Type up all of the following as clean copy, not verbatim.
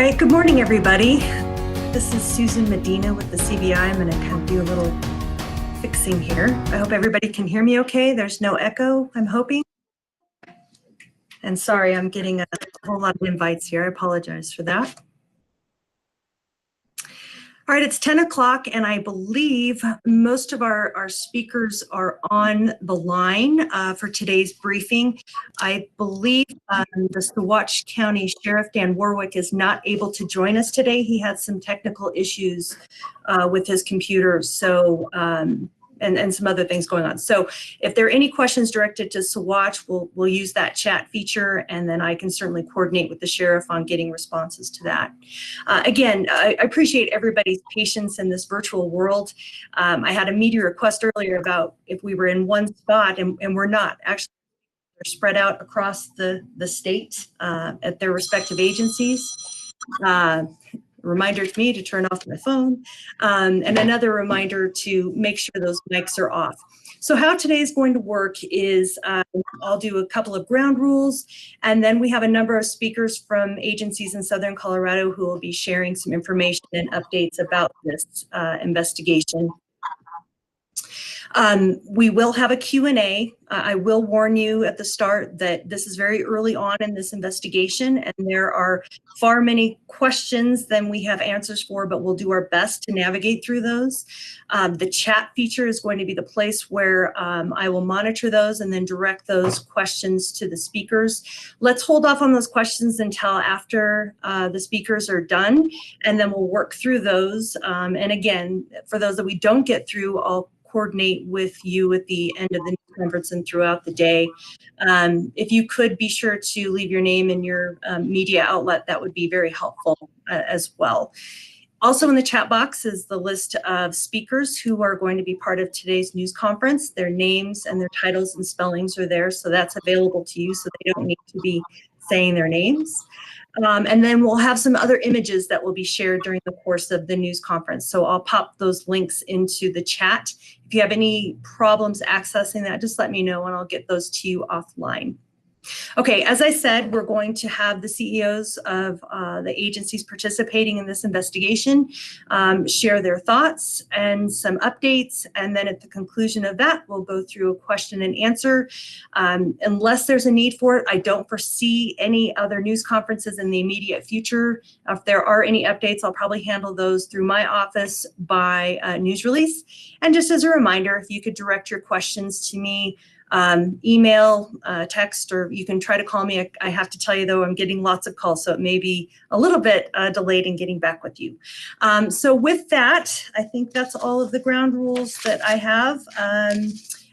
right, good morning, everybody. This is Susan Medina with the CBI. I'm going to kind of do a little fixing here. I hope everybody can hear me okay. There's no echo, I'm hoping. And sorry, I'm getting a whole lot of invites here. I apologize for that. All right, it's 10 o'clock, and I believe most of our speakers are on the line for today's briefing. I believe the Saguache County Sheriff, Dan Warwick, is not able to join us today. He had some technical issues with his computer, so and some other things going on. So if there are any questions directed to Saguache, we'll use that chat feature, and then I can certainly coordinate with the sheriff on getting responses to that. Again, I appreciate everybody's patience in this virtual world. I had a media request earlier about if we were in one spot, and we're not. Actually, they're spread out across the state at their respective agencies. Reminder to me to turn off my phone, and another reminder to make sure those mics are off. So how today is going to work is I'll do a couple of ground rules, and then we have a number of speakers from agencies in Southern Colorado who will be sharing some information and updates about this investigation. We will have a Q&A. I will warn you at the start that this is very early on in this investigation, and there are far many questions than we have answers for, but we'll do our best to navigate through those. The chat feature is going to be the place where I will monitor those and then direct those questions to the speakers. Let's hold off on those questions until after the speakers are done, and then we'll work through those. And again, for those that we don't get through, I'll coordinate with you at the end of the news conference and throughout the day. If you could be sure to leave your name and your media outlet, that would be very helpful as well. Also in the chat box is the list of speakers who are going to be part of today's news conference. Their names and their titles and spellings are there, so that's available to you, so they don't need to be saying their names. And then we'll have some other images that will be shared during the course of the news conference. So I'll pop those links into the chat. If you have any problems accessing that, just let me know and I'll get those to you offline. Okay, as I said, we're going to have the CEOs of the agencies participating in this investigation share their thoughts and some updates, and then at the conclusion of that, we'll go through a question and answer. Unless there's a need for it, I don't foresee any other news conferences in the immediate future. If there are any updates, I'll probably handle those through my office by news release. And just as a reminder, if you could direct your questions to me, email, text, or you can try to call me. I have to tell you, though, I'm getting lots of calls, so it may be a little bit delayed in getting back with you. So with that, I think that's all of the ground rules that I have.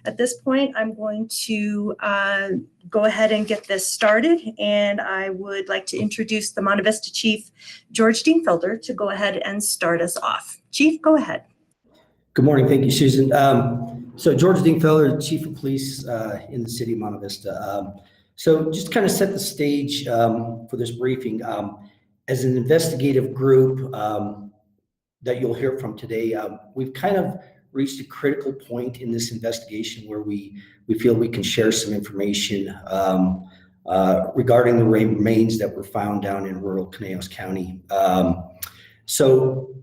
At this point, I'm going to go ahead and get this started, and I would like to introduce the Monte Vista Chief, George Dingfelder, to go ahead and start us off. Chief, go ahead. Good morning. Thank you, Susan. So George Dingfelder, Chief of Police in the city of Monte Vista. So just to kind of set the stage for this briefing, as an investigative group that you'll hear from today, we've kind of reached a critical point in this investigation where we feel we can share some information regarding the remains that were found down in rural Conejos County. So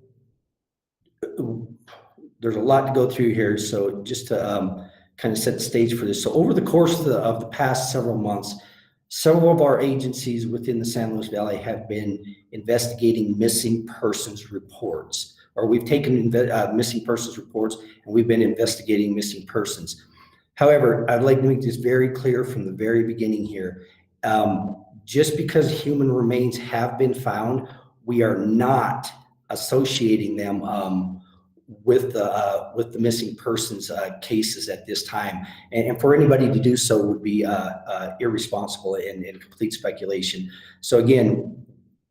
there's a lot to go through here, so just to kind of set the stage for this. So over the course of the past several months, several of our agencies within the San Luis Valley have been investigating missing persons reports, or we've taken missing persons reports and we've been investigating missing persons. However, I'd like to make this very clear from the very beginning here. Just because human remains have been found, we are not associating them with the missing persons cases at this time, and for anybody to do so would be irresponsible and complete speculation. So again,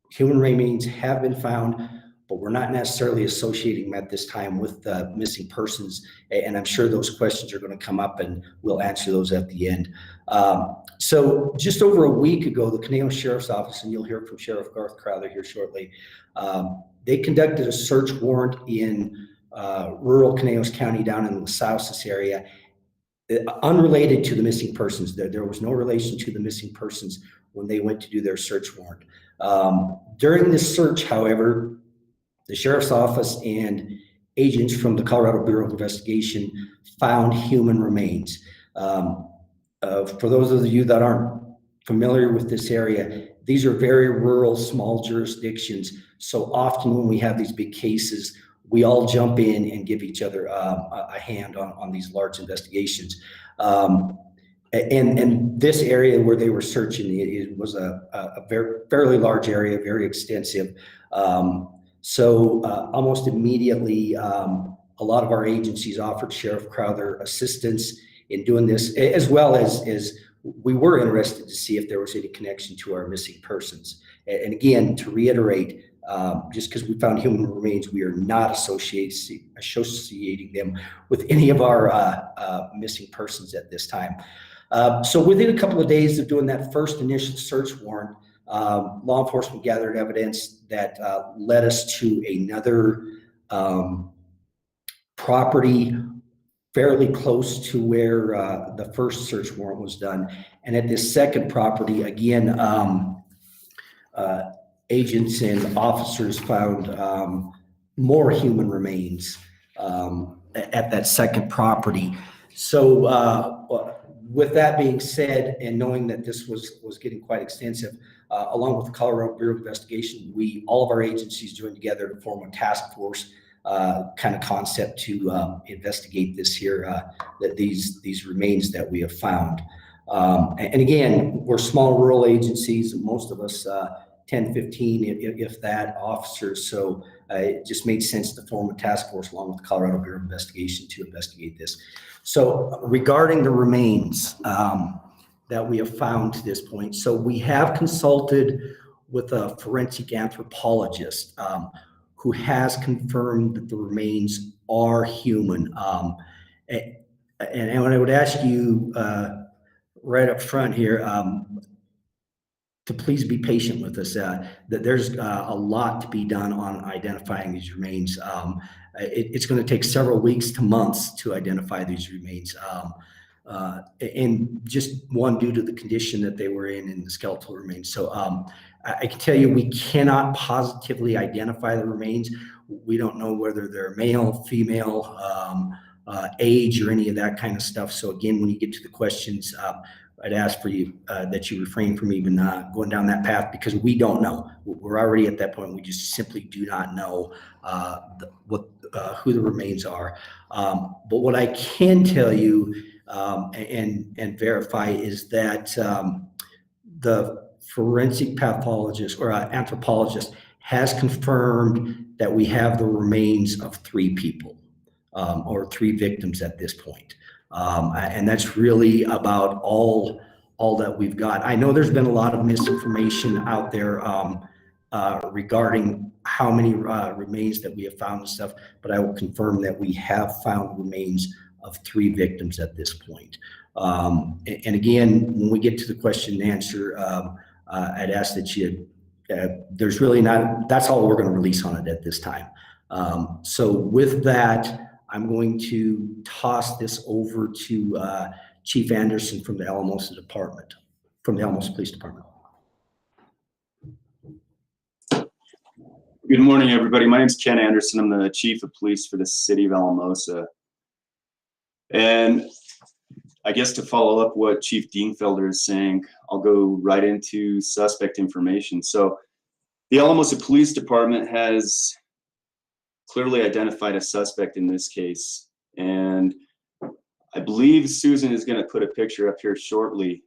human remains have been found, but we're not necessarily associating them at this time with the missing persons, and I'm sure those questions are going to come up and we'll answer those at the end. So just over a week ago, the Conejos Sheriff's Office, and you'll hear from Sheriff Garth Crowther here shortly, they conducted a search warrant in rural Conejos County down in the Sauces area, unrelated to the missing persons. There was no relation to the missing persons when they went to do their search warrant. During this search, however, the sheriff's office and agents from the Colorado Bureau of Investigation found human remains. For those of you that aren't familiar with this area, these are very rural, small jurisdictions. So often when we have these big cases, we all jump in and give each other a hand on these large investigations. And this area where they were searching, it was a fairly large area, very extensive. So almost immediately, a lot of our agencies offered Sheriff Crowther assistance in doing this, as well as we were interested to see if there was any connection to our missing persons. And again, to reiterate, just because we found human remains, we are not associating them with any of our missing persons at this time. So within a couple of days of doing that first initial search warrant, law enforcement gathered evidence that led us to another property fairly close to where the first search warrant was done. And at this second property, again, agents and officers found more human remains at that second property. So with that being said, and knowing that this was getting quite extensive, along with the Colorado Bureau of Investigation, all of our agencies joined together to form a task force kind of concept to investigate this here, these remains that we have found. And again, we're small rural agencies, most of us 10, 15, if that, officers. So it just made sense to form a task force along with the Colorado Bureau of Investigation to investigate this. So regarding the remains that we have found to this point, so we have consulted with a forensic anthropologist who has confirmed that the remains are human. And I would ask you right up front here to please be patient with us, that there's a lot to be done on identifying these remains. It's going to take several weeks to months to identify these remains. And just one, due to the condition that they were in the skeletal remains. So I can tell you we cannot positively identify the remains. We don't know whether they're male, female, age, or any of that kind of stuff. So again, when you get to the questions, I'd ask for you that you refrain from even going down that path, because we don't know. We're already at that point. We just simply do not know who the remains are. But what I can tell you and verify is that the forensic pathologist or anthropologist has confirmed that we have the remains of 3 people or 3 victims at this point. And that's really about all that we've got. I know there's been a lot of misinformation out there regarding how many remains that we have found and stuff, but I will confirm that we have found remains of 3 victims at this point. And again, when we get to the question and answer, I'd ask that you, there's really not, that's all we're going to release on it at this time. So with that, I'm going to toss this over to Chief Anderson from the Alamosa Department, from the Alamosa Police Department. Good morning, everybody. My name is Ken Anderson. I'm the Chief of Police for the City of Alamosa. And I guess to follow up what Chief Dienfelder is saying, I'll go right into suspect information. So the Alamosa Police Department has clearly identified a suspect in this case. And I believe Susan is going to put a picture up here shortly.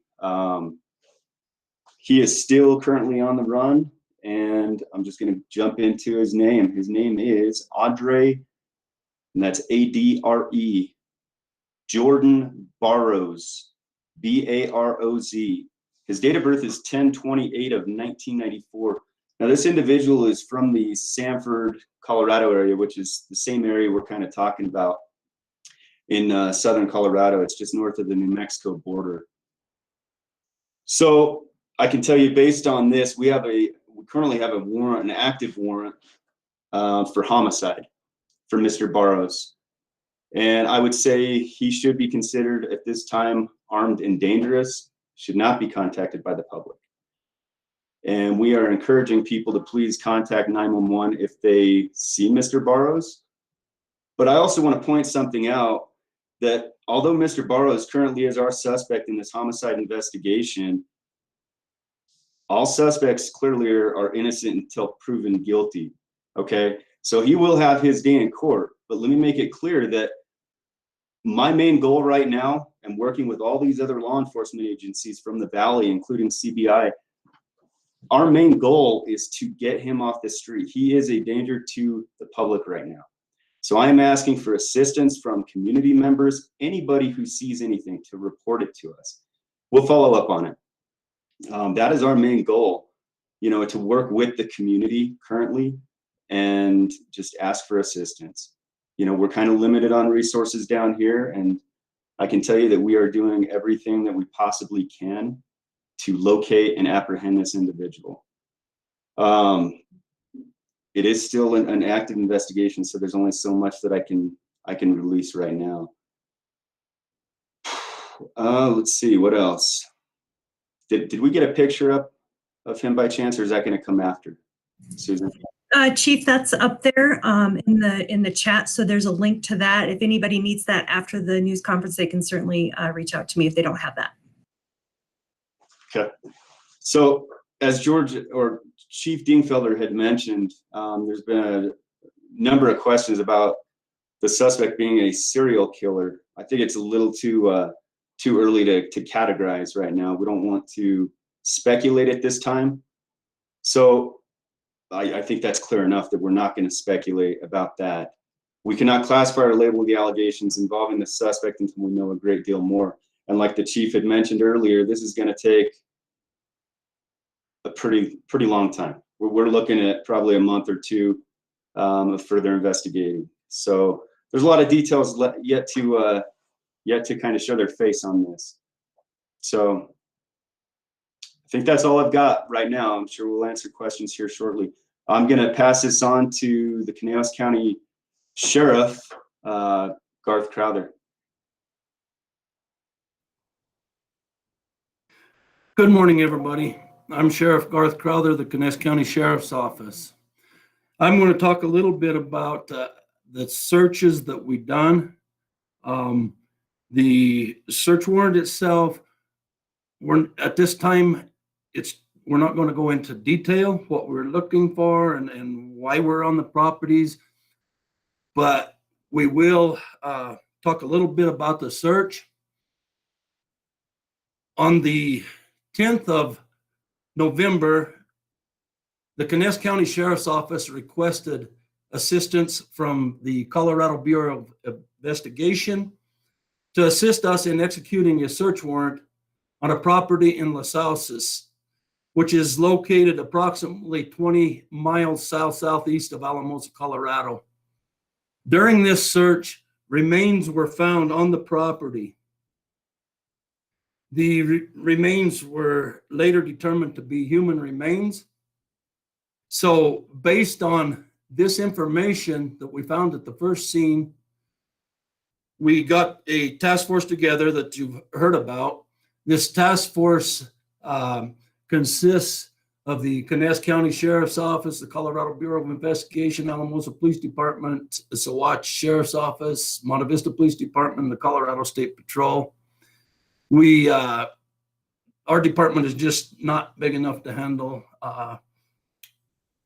He is still currently on the run, and I'm just going to jump into his name. His name is Adre, and that's A-D-R-E, Jordan BAROZ, B-A-R-O-Z. His date of birth is 10/28 of 1994. Now, this individual is from the Sanford, Colorado area, which is the same area we're kind of talking about in southern Colorado. It's just north of the New Mexico border. So I can tell you, based on this, we currently have a warrant, an active warrant for homicide for Mr. BAROZ. And I would say he should be considered at this time armed and dangerous, should not be contacted by the public. And we are encouraging people to please contact 911 if they see Mr. BAROZ. But I also want to point something out, that although Mr. BAROZ currently is our suspect in this homicide investigation, all suspects clearly are innocent until proven guilty, okay? So he will have his day in court, but let me make it clear that my main goal right now, and working with all these other law enforcement agencies from the Valley, including CBI, our main goal is to get him off the street. He is a danger to the public right now. So I am asking for assistance from community members, anybody who sees anything, to report it to us. We'll follow up on it. That is our main goal, you know, to work with the community currently and just ask for assistance. You know, we're kind of limited on resources down here, and I can tell you that we are doing everything that we possibly can to locate and apprehend this individual. It is still an active investigation, so there's only so much that I can release right now. Let's see, what else? Did we get a picture up of him by chance, or is that going to come after, Susan? Chief, that's up there in the chat, so there's a link to that. If anybody needs that after the news conference, they can certainly reach out to me if they don't have that. Okay. So as George or Chief Dingfelder had mentioned, there's been a number of questions about the suspect being a serial killer. I think it's a little too early to categorize right now. We don't want to speculate at this time. So I think that's clear enough that we're not going to speculate about that. We cannot classify or label the allegations involving the suspect until we know a great deal more. And like the chief had mentioned earlier, this is going to take a pretty long time. We're looking at probably a month or two of further investigating. So there's a lot of details yet to kind of show their face on this. So I think that's all I've got right now. I'm sure we'll answer questions here shortly. I'm going to pass this on to the Conejos County Sheriff, Garth Crowther. Good morning, everybody. I'm Sheriff Garth Crowther, the Conejos County Sheriff's Office. I'm going to talk a little bit about the searches that we've done. The search warrant itself, at this time, we're not going to go into detail what we're looking for and why we're on the properties, but we will talk a little bit about the search. On the 10th of November, the Conejos County Sheriff's Office requested assistance from the Colorado Bureau of Investigation to assist us in executing a search warrant on a property in Las Alces, which is located approximately 20 miles southeast of Alamosa, Colorado. During this search, remains were found on the property. The remains were later determined to be human remains. So based on this information that we found at the first scene, we got a task force together that you've heard about. This task force consists of the Conejos County Sheriff's Office, the Colorado Bureau of Investigation, Alamosa Police Department, the Saguache Sheriff's Office, Monte Vista Police Department, the Colorado State Patrol. Our department is just not big enough to handle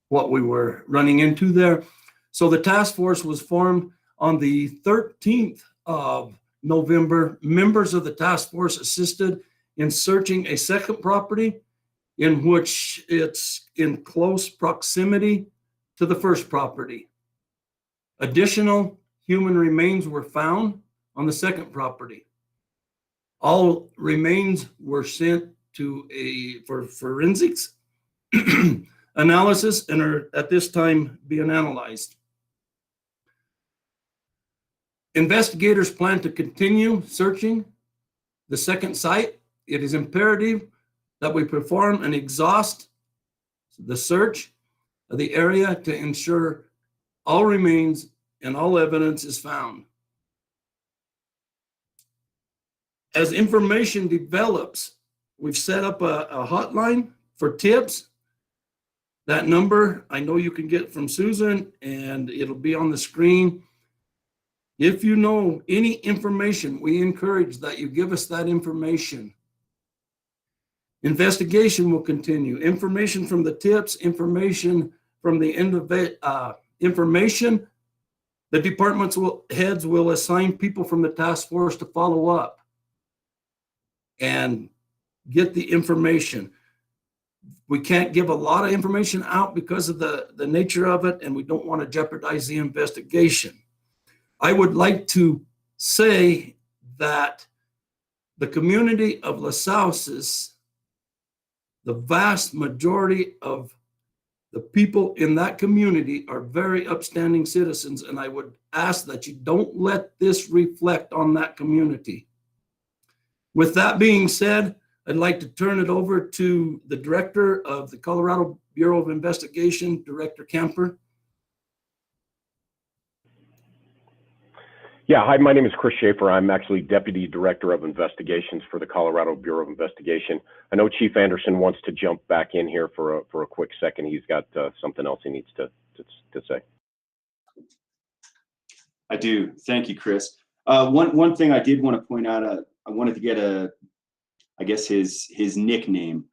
what we were running into there. So the task force was formed on the 13th of November. Members of the task force assisted in searching a second property in which it's in close proximity to the first property. Additional human remains were found on the second property. All remains were sent for forensics analysis and are at this time being analyzed. Investigators plan to continue searching the second site. It is imperative that we perform and exhaust the search of the area to ensure all remains and all evidence is found. As information develops, we've set up a hotline for tips That number, I know you can get from Susan, and it'll be on the screen. If you know any information, we encourage that you give us that information. Investigation will continue. Information from the tips, information from the end of it, information. The department's heads will assign people from the task force to follow up and get the information. We can't give a lot of information out because of the nature of it, and we don't want to jeopardize the investigation. I would like to say that the community of Las Sauces, the vast majority of the people in that community are very upstanding citizens, and I would ask that you don't let this reflect on that community. With that being said, I'd like to turn it over to the director of the Colorado Bureau of Investigation, Director Kemper. Yeah, hi, my name is Chris Schaefer. I'm actually Deputy Director of Investigations for the Colorado Bureau of Investigation. I know Chief Anderson wants to jump back in here for a quick second. He's got something else he needs to say. I do. Thank you, Chris. One thing I did want to point out, I wanted to get I guess his nickname,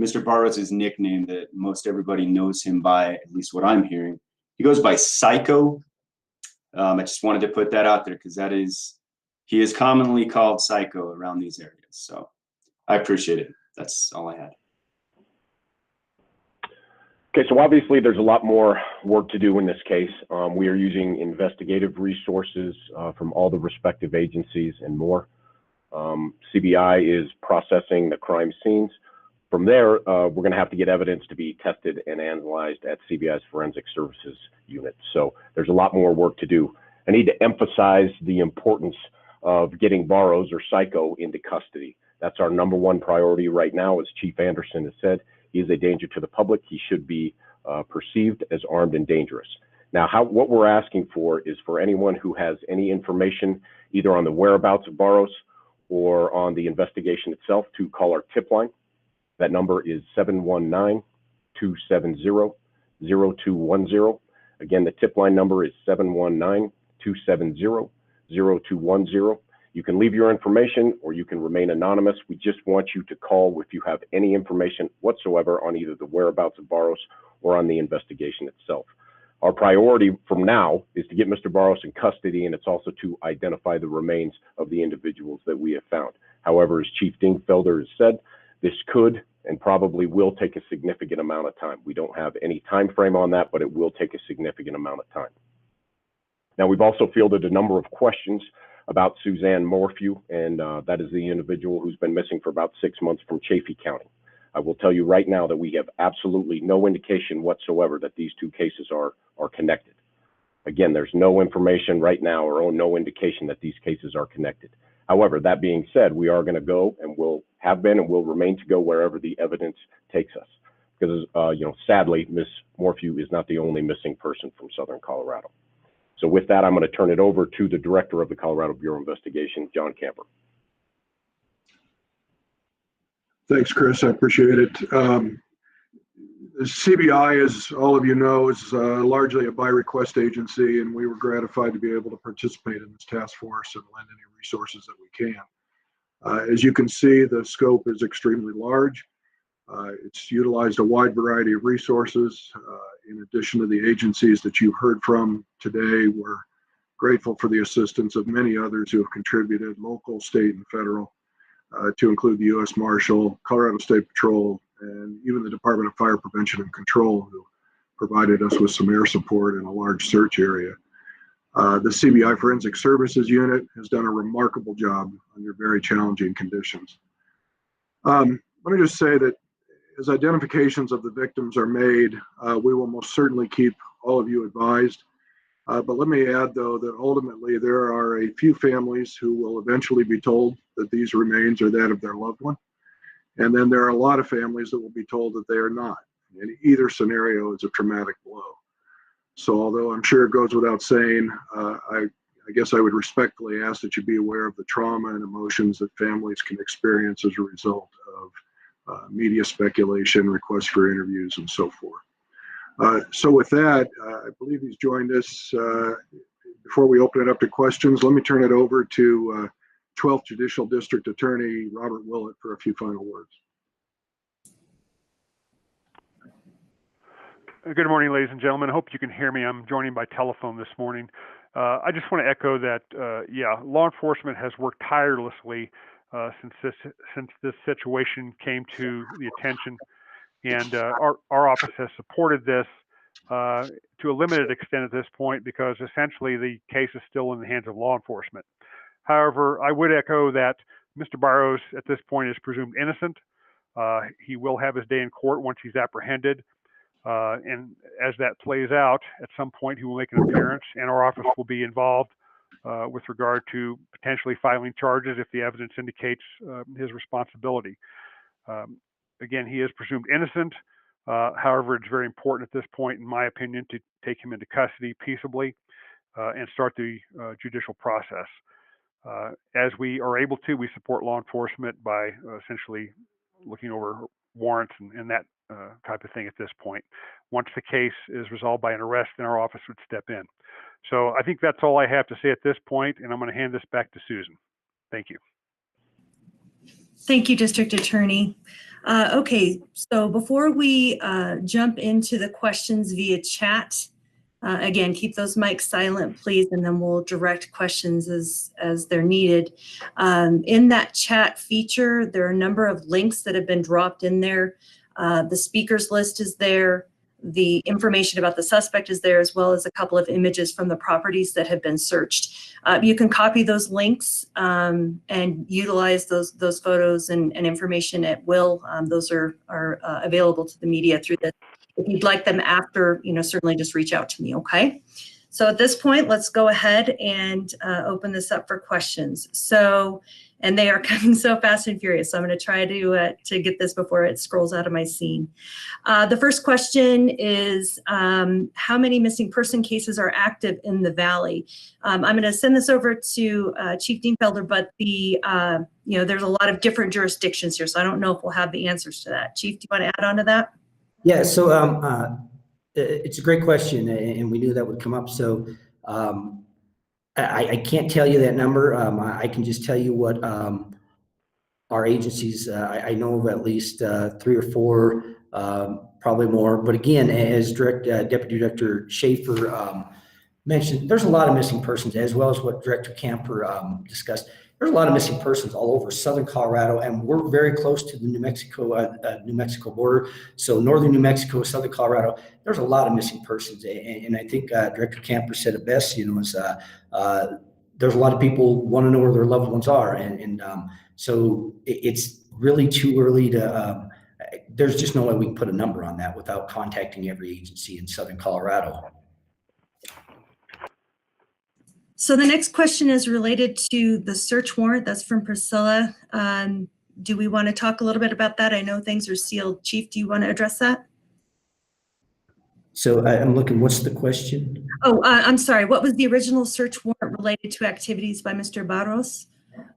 Mr. Baroz's nickname that most everybody knows him by, at least what I'm hearing. He goes by Psycho. I just wanted to put that out there because he is commonly called Psycho around these areas. So I appreciate it. That's all I had. Okay, so obviously there's a lot more work to do in this case. We are using investigative resources from all the respective agencies and more. CBI is processing the crime scenes. From there, we're going to have to get evidence to be tested and analyzed at CBI's Forensic Services Unit. So there's a lot more work to do. I need to emphasize the importance of getting Barroz or Psycho into custody. That's our #1 priority right now. As Chief Anderson has said, he is a danger to the public. He should be perceived as armed and dangerous. Now, what we're asking for is for anyone who has any information, either on the whereabouts of Barroz or on the investigation itself, to call our tip line. That number is 719-270-0210. Again, the tip line number is 719-270-0210. You can leave your information or you can remain anonymous. We just want you to call if you have any information whatsoever on either the whereabouts of Barroz or on the investigation itself. Our priority from now is to get Mr. Barroz in custody, and it's also to identify the remains of the individuals that we have found. However, as Chief Dingfelder has said, this could and probably will take a significant amount of time. We don't have any time frame on that, but it will take a significant amount of time. Now, we've also fielded a number of questions about Suzanne Morphew, and that is the individual who's been missing for about 6 months from Chaffee County. I will tell you right now that we have absolutely no indication whatsoever that these two cases are connected. Again, there's no information right now or no indication that these cases are connected. However, that being said, we are going to go and will have been and will remain to go wherever the evidence takes us. Because, sadly, Ms. Morphew is not the only missing person from Southern Colorado. So with that, I'm going to turn it over to the Director of the Colorado Bureau of Investigation, John Camper. Thanks, Chris. I appreciate it. The CBI, as all of you know, is largely a by-request agency, and we were gratified to be able to participate in this task force and lend any resources that we can. As you can see, the scope is extremely large. It's utilized a wide variety of resources. In addition to the agencies that you've heard from today, we're grateful for the assistance of many others who have contributed, local, state, and federal, to include the U.S. Marshal, Colorado State Patrol, and even the Department of Fire Prevention and Control, who provided us with some air support in a large search area. The CBI Forensic Services Unit has done a remarkable job under very challenging conditions. Let me just say that as identifications of the victims are made, we will most certainly keep all of you advised. But let me add, though, that ultimately there are a few families who will eventually be told that these remains are that of their loved one. And then there are a lot of families that will be told that they are not. And either scenario is a traumatic blow. So although I'm sure it goes without saying, I guess I would respectfully ask that you be aware of the trauma and emotions that families can experience as a result of media speculation, requests for interviews, and so forth. So with that, I believe he's joined us. Before we open it up to questions, let me turn it over to 12th Judicial District Attorney Robert Willett for a few final words. Good morning, ladies and gentlemen. I hope you can hear me. I'm joining by telephone this morning. I just want to echo that, law enforcement has worked tirelessly since this situation came to the attention, and our office has supported this to a limited extent at this point because essentially the case is still in the hands of law enforcement. However, I would echo that Mr. BAROZ at this point is presumed innocent. He will have his day in court once he's apprehended. And as that plays out, at some point he will make an appearance and our office will be involved with regard to potentially filing charges if the evidence indicates his responsibility. Again, he is presumed innocent. However, it's very important at this point, in my opinion, to take him into custody peaceably and start the judicial process. As we are able to, we support law enforcement by essentially looking over warrants and that type of thing at this point. Once the case is resolved by an arrest, then our office would step in. So I think that's all I have to say at this point, and I'm going to hand this back to Susan. Thank you. Thank you, District Attorney. Okay, so before we jump into the questions via chat, again, keep those mics silent, please, and then we'll direct questions as they're needed. In that chat feature, there are a number of links that have been dropped in there. The speakers list is there. The information about the suspect is there, as well as a couple of images from the properties that have been searched. You can copy those links and utilize those photos and information at will. Those are available to the media through this. If you'd like them after, certainly just reach out to me, okay? So at this point, let's go ahead and open this up for questions. And they are coming so fast and furious, so I'm going to try to get this before it scrolls out of my scene. The first question is, how many missing person cases are active in the Valley? I'm going to send this over to Chief Dienfelder, but there's a lot of different jurisdictions here, so I don't know if we'll have the answers to that. Chief, do you want to add on to that? Yeah, so it's a great question, and we knew that would come up. So I can't tell you that number. I can just tell you what our agencies, I know of at least 3 or 4, probably more. But again, as Deputy Director Schaefer mentioned, there's a lot of missing persons, as well as what Director Camper discussed. There's a lot of missing persons all over southern Colorado, and we're very close to the New Mexico border. So northern New Mexico, southern Colorado, there's a lot of missing persons. And I think Director Camper said it best, there's a lot of people want to know where their loved ones are. And so it's really too early to, there's just no way we can put a number on that without contacting every agency in southern Colorado. So the next question is related to the search warrant. That's from Priscilla. Do we want to talk a little bit about that? I know things are sealed. Chief, do you want to address that? So I'm looking, what's the question? Oh, I'm sorry. What was the original search warrant related to activities by Mr. BAROZ?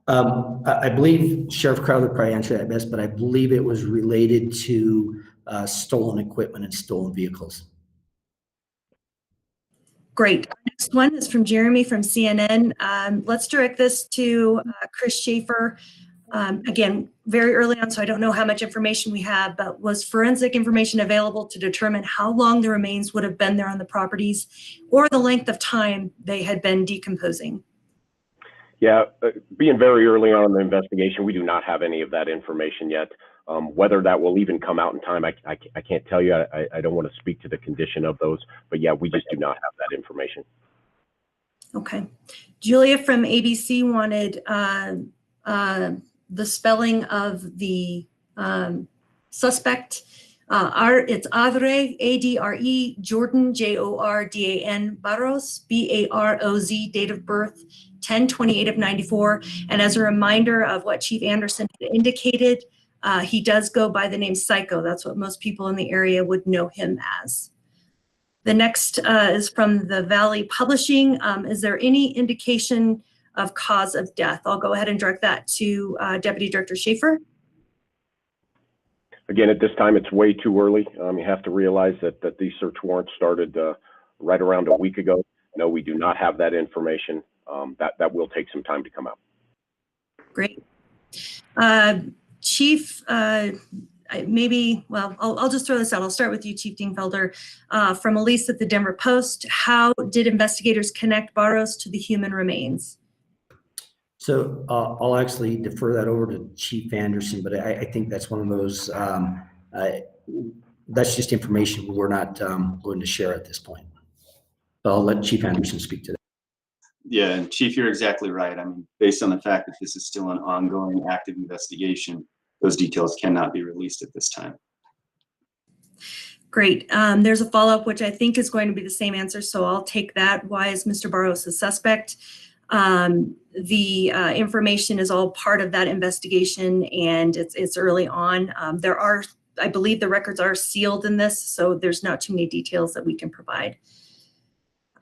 I believe Sheriff Crowder probably answered that best, but I believe it was related to stolen equipment and stolen vehicles. Great. Next one is from Jeremy from CNN. Let's direct this to Chris Schaefer. Again, very early on, so I don't know how much information we have, but was forensic information available to determine how long the remains would have been there on the properties or the length of time they had been decomposing? Yeah, being very early on in the investigation, we do not have any of that information yet. Whether that will even come out in time, I can't tell you. I don't want to speak to the condition of those, but yeah, we just do not have that information. Okay. Julia from ABC wanted the spelling of the suspect. It's Adre, A-D-R-E, Jordan, J-O-R-D-A-N, BAROZ, B-A-R-O-Z, date of birth 10/28 of 94. And as a reminder of what Chief Anderson had indicated, he does go by the name Psycho. That's what most people in the area would know him as. The next is from the Valley Publishing. Is there any indication of cause of death? I'll go ahead and direct that to Deputy Director Schaefer. Again, at this time, it's way too early. You have to realize that these search warrants started right around a week ago. No, we do not have that information. That will take some time to come out. Great. Chief, I'll just throw this out. I'll start with you, Chief Dingfelder. From Elise at the Denver Post, how did investigators connect BAROZ to the human remains? So I'll actually defer that over to Chief Anderson, but I think that's one of those, that's just information we're not going to share at this point. So I'll let Chief Anderson speak to that. Yeah, and Chief, you're exactly right. I mean, based on the fact that this is still an ongoing active investigation, those details cannot be released at this time. Great. There's a follow-up, which I think is going to be the same answer, so I'll take that. Why is Mr. BAROZ a suspect? The information is all part of that investigation, and it's early on. I believe the records are sealed in this, so there's not too many details that we can provide.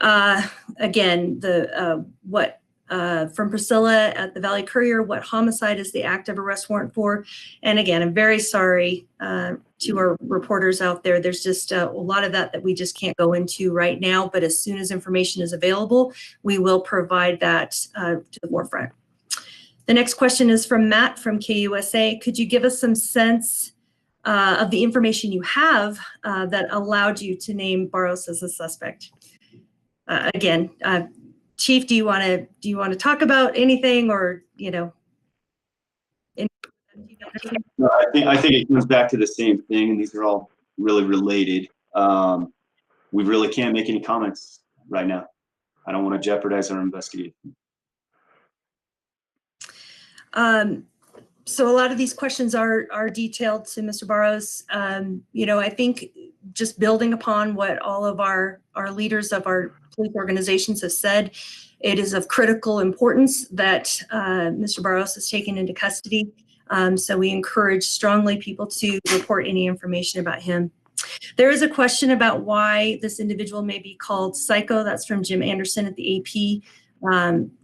Again, from Priscilla at the Valley Courier, what homicide is the active arrest warrant for? And again, I'm very sorry to our reporters out there. There's just a lot of that we just can't go into right now, but as soon as information is available, we will provide that to the forefront. The next question is from Matt from KUSA. Could you give us some sense of the information you have that allowed you to name BAROZ as a suspect? Again, Chief, do you want to talk about anything, or No, I think it comes back to the same thing, and these are all really related. We really can't make any comments right now. I don't want to jeopardize our investigation. So a lot of these questions are detailed to Mr. BAROZ. I think just building upon what all of our leaders of our police organizations have said, it is of critical importance that Mr. BAROZ is taken into custody. So we encourage strongly people to report any information about him. There is a question about why this individual may be called Psycho. That's from Jim Anderson at the AP.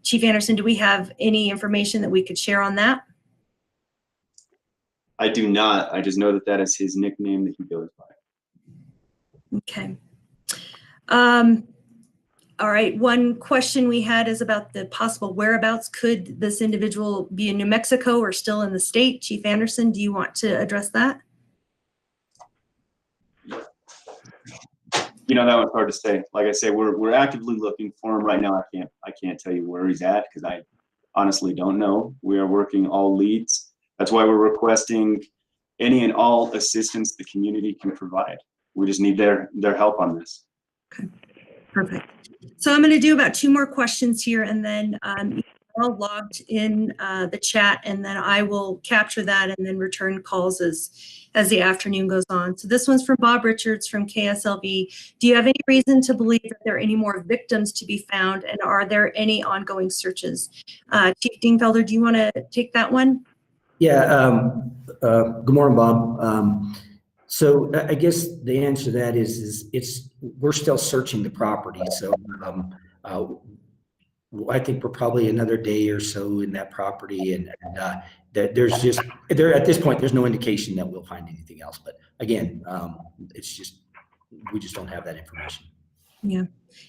Chief Anderson, do we have any information that we could share on that? I do not. I just know that is his nickname that he goes by. Okay. All right. One question we had is about the possible whereabouts. Could this individual be in New Mexico or still in the state? Chief Anderson, do you want to address that? That one's hard to say. Like I say, we're actively looking for him right now. I can't tell you where he's at because I honestly don't know. We are working all leads. That's why we're requesting any and all assistance the community can provide. We just need their help on this. Okay, perfect. So I'm going to do about 2 more questions here, and then you're all logged in the chat, and then I will capture that and then return calls as the afternoon goes on. So this one's from Bob Richards from KSLV. Do you have any reason to believe that there are any more victims to be found, and are there any ongoing searches? Chief Dingfelder, do you want to take that one? Yeah. Good morning, Bob. So I guess the answer to that is we're still searching the property. So I think we're probably another day or so in that property, and there's just at this point there's no indication that we'll find anything else. But again, it's just we just don't have that information. Yeah,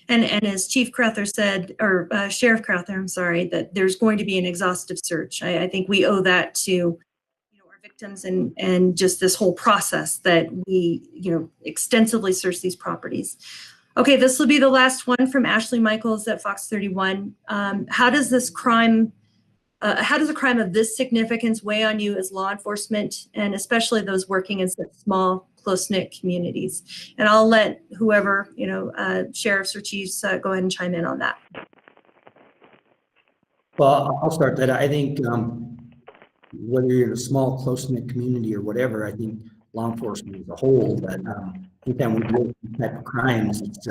and as Chief Crowther said, or Sheriff Crowther, I'm sorry, that there's going to be an exhaustive search. I think we owe that to our victims and just this whole process that we extensively search these properties. Okay, this will be the last one from Ashley Michaels at Fox 31. How does a crime of this significance weigh on you as law enforcement, and especially those working in such small, close-knit communities? And I'll let whoever, sheriffs or chiefs go ahead and chime in on that. Well, I'll start that. I think whether you're in a small, close-knit community or whatever, I think law enforcement as a whole, that anytime we deal with these type of crimes, it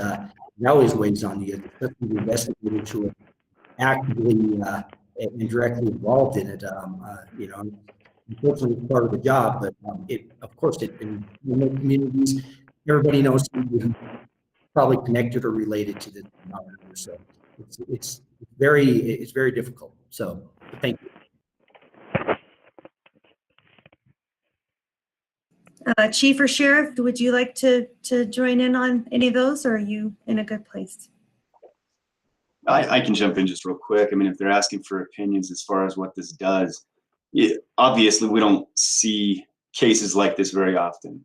always weighs on you, especially the investigators who are actively and directly involved in it. Unfortunately, it's part of the job, but of course, in remote communities, everybody knows somebody probably connected or related to the monitor. So it's very difficult. So thank you. Chief or Sheriff, would you like to join in on any of those, or are you in a good place? I can jump in just real quick. I mean, if they're asking for opinions as far as what this does, obviously we don't see cases like this very often.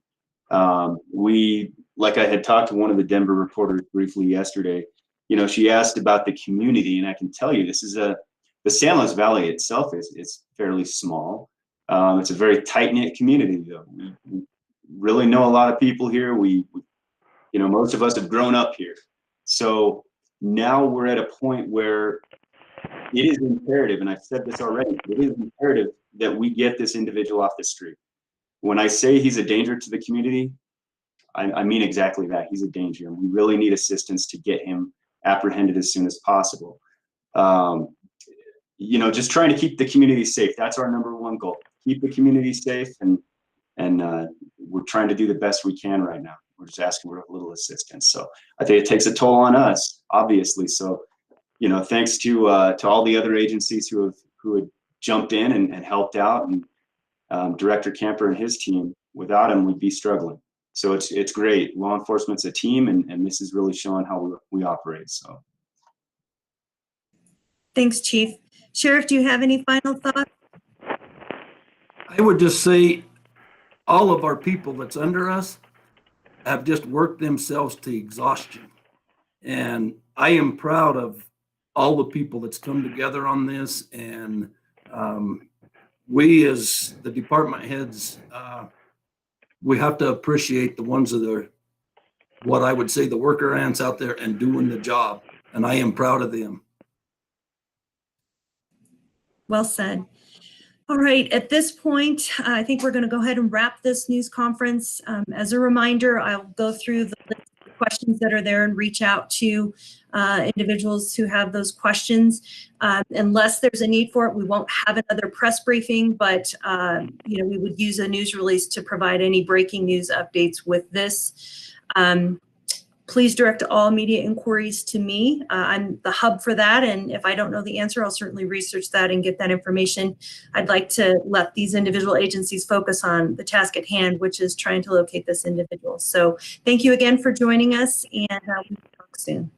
Like I had talked to one of the Denver reporters briefly yesterday, she asked about the community, and I can tell you this is the San Luis Valley itself is fairly small. It's a very tight-knit community, though. We really know a lot of people here. Most of us have grown up here. So now we're at a point where it is imperative, and I've said this already, it is imperative that we get this individual off the street. When I say he's a danger to the community, I mean exactly that. He's a danger, and we really need assistance to get him apprehended as soon as possible. Just trying to keep the community safe. That's our number one goal. Keep the community safe, and we're trying to do the best we can right now. We're just asking for a little assistance. So I think it takes a toll on us, obviously. So, thanks to all the other agencies who had jumped in and helped out, and Director Camper and his team. Without him, we'd be struggling. So it's great. Law enforcement's a team, and this is really showing how we operate. So, Thanks, Chief. Sheriff, do you have any final thoughts? I would just say all of our people that's under us have just worked themselves to exhaustion. And I am proud of all the people that's come together on this. And we as the department heads, we have to appreciate the ones that are, what I would say, the worker ants out there and doing the job. And I am proud of them. Well said. All right, at this point, I think we're going to go ahead and wrap this news conference. As a reminder, I'll go through the list of questions that are there and reach out to individuals who have those questions. Unless there's a need for it, we won't have another press briefing, but we would use a news release to provide any breaking news updates with this. Please direct all media inquiries to me. I'm the hub for that, and if I don't know the answer, I'll certainly research that and get that information. I'd like to let these individual agencies focus on the task at hand, which is trying to locate this individual. So thank you again for joining us, and we'll talk soon.